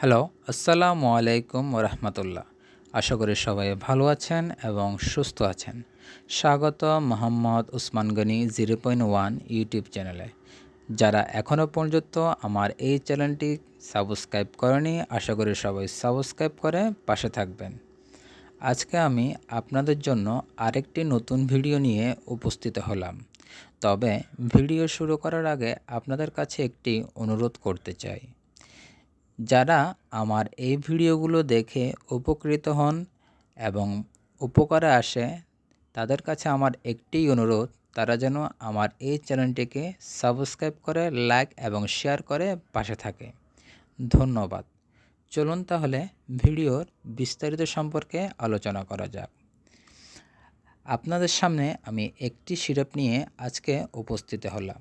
Hello, আসসালামু আলাইকুম ওরহমতুল্লাহ। আশা করি সবাই ভালো আছেন এবং সুস্থ আছেন। স্বাগত মোহাম্মদ উসমান গনি 0.1 ইউটিউব চ্যানেলে। যারা এখনও পর্যন্ত আমার এই চ্যানেলটি সাবস্ক্রাইব করেনি, আশা করি সবাই সাবস্ক্রাইব করে পাশে থাকবেন। আজকে আমি আপনাদের জন্য আরেকটি নতুন ভিডিও নিয়ে উপস্থিত হলাম। তবে ভিডিও শুরু করার আগে আপনাদের কাছে একটি অনুরোধ করতে চাই। যারা আমার এই ভিডিওগুলো দেখে উপকৃত হন এবং উপকারে আসে, তাদের কাছে আমার একটিই অনুরোধ, তারা যেন আমার এই চ্যানেলটিকে সাবস্ক্রাইব করে, লাইক এবং শেয়ার করে পাশে থাকে। ধন্যবাদ। চলুন তাহলে ভিডিওর বিস্তারিত সম্পর্কে আলোচনা করা যাক। আপনাদের সামনে আমি একটি সিরাপ নিয়ে আজকে উপস্থিত হলাম।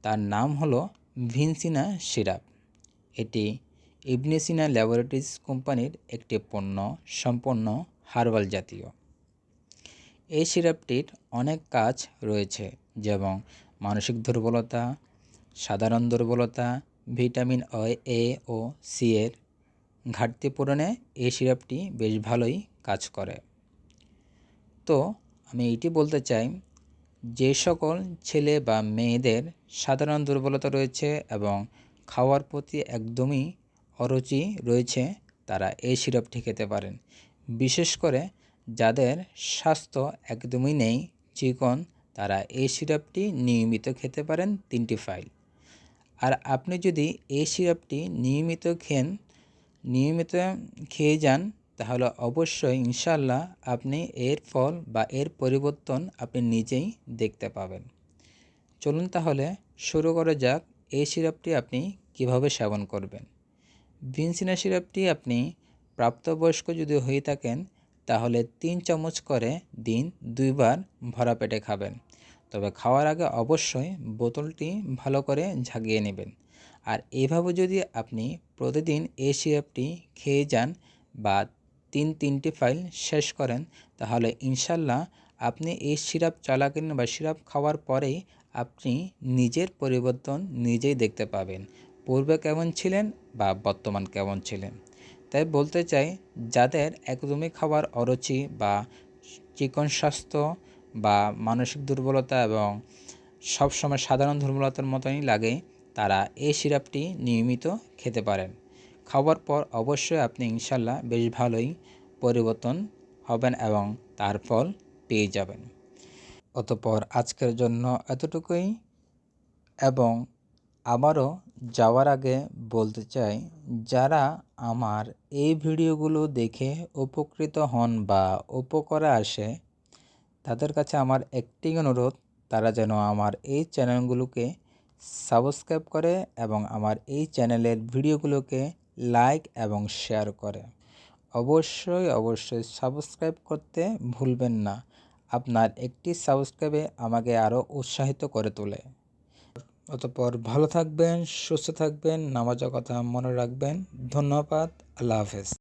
তার নাম হলো ভিনসিনা সিরাপ। এটি ইবনে সিনা ল্যাবরেটরিজ কোম্পানির একটি পণ্য, সম্পূর্ণ হার্বাল জাতীয়। এই সিরাপটির অনেক কাজ রয়েছে, যেমন মানসিক দুর্বলতা, সাধারণ দুর্বলতা, ভিটামিন এ ও সি এর ঘাটতি পূরণে এই সিরাপটি বেশ ভালোই কাজ করে। তো আমি এটি বলতে চাই, যে সকল ছেলে বা মেয়েদের সাধারণ দুর্বলতা রয়েছে এবং খাওয়ার প্রতি একদমই অরুচি রয়েছে, তারা এই সিরাপটি খেতে পারেন। বিশেষ করে যাদের স্বাস্থ্য একদমই নেই, চিকন, তারা এই সিরাপটি নিয়মিত খেতে পারেন 3টি ফাইল। আর আপনি যদি এই সিরাপটি নিয়মিত খেয়ে যান, তাহলে অবশ্যই ইনশাল্লাহ আপনি এর ফল বা এর পরিবর্তন আপনি নিজেই দেখতে পাবেন। চলুন তাহলে শুরু করা যাক এই সিরাপটি আপনি কিভাবে সেবন করবেন। ভিনসিনা সিরাপটি আপনি প্রাপ্তবয়স্ক যদি হয়ে থাকেন, তাহলে 3 চামচ করে দিন 2 বার ভরা পেটে খাবেন। তবে খাওয়ার আগে অবশ্যই বোতলটি ভালো করে ঝাঁকিয়ে নেবেন। আর এইভাবে যদি আপনি প্রতিদিন এই সিরাপটি খেয়ে যান বা 3টি ফাইল শেষ করেন, তাহলে ইনশাল্লাহ আপনি এই সিরাপ চলাকালীন বা সিরাপ খাওয়ার পরেই আপনি নিজের পরিবর্তন নিজেই দেখতে পাবেন। পূর্বে কেমন ছিলেন বা বর্তমান কেমন ছিলেন। তাই বলতে চাই, যাদের একদমই খাবার অরুচি বা চিকন স্বাস্থ্য বা মানসিক দুর্বলতা এবং সবসময় সাধারণ দুর্বলতার মতনই লাগে, তারা এই সিরাপটি নিয়মিত খেতে পারেন। খাওয়ার পর অবশ্যই আপনি ইনশাল্লাহ বেশ ভালোই পরিবর্তন হবেন এবং তার ফল পেয়ে যাবেন। অতঃপর আজকের জন্য এতটুকুই, এবং আবারও যাওয়ার আগে বলতে চাই, যারা আমার এই ভিডিওগুলো দেখে উপকৃত হন বা উপকারে আসে, তাদের কাছে আমার একটি অনুরোধ, তারা যেন আমার এই চ্যানেলগুলোকে সাবস্ক্রাইব করে এবং আমার এই চ্যানেলের ভিডিওগুলোকে লাইক এবং শেয়ার করে। অবশ্যই সাবস্ক্রাইব করতে ভুলবেন না। আপনার একটি সাবস্ক্রাইবে আমাকে আরও উৎসাহিত করে তোলে। অতঃপর ভালো থাকবেন, সুস্থ থাকবেন, নামাজের কথা মনে রাখবেন। ধন্যবাদ। আল্লাহ হাফেজ।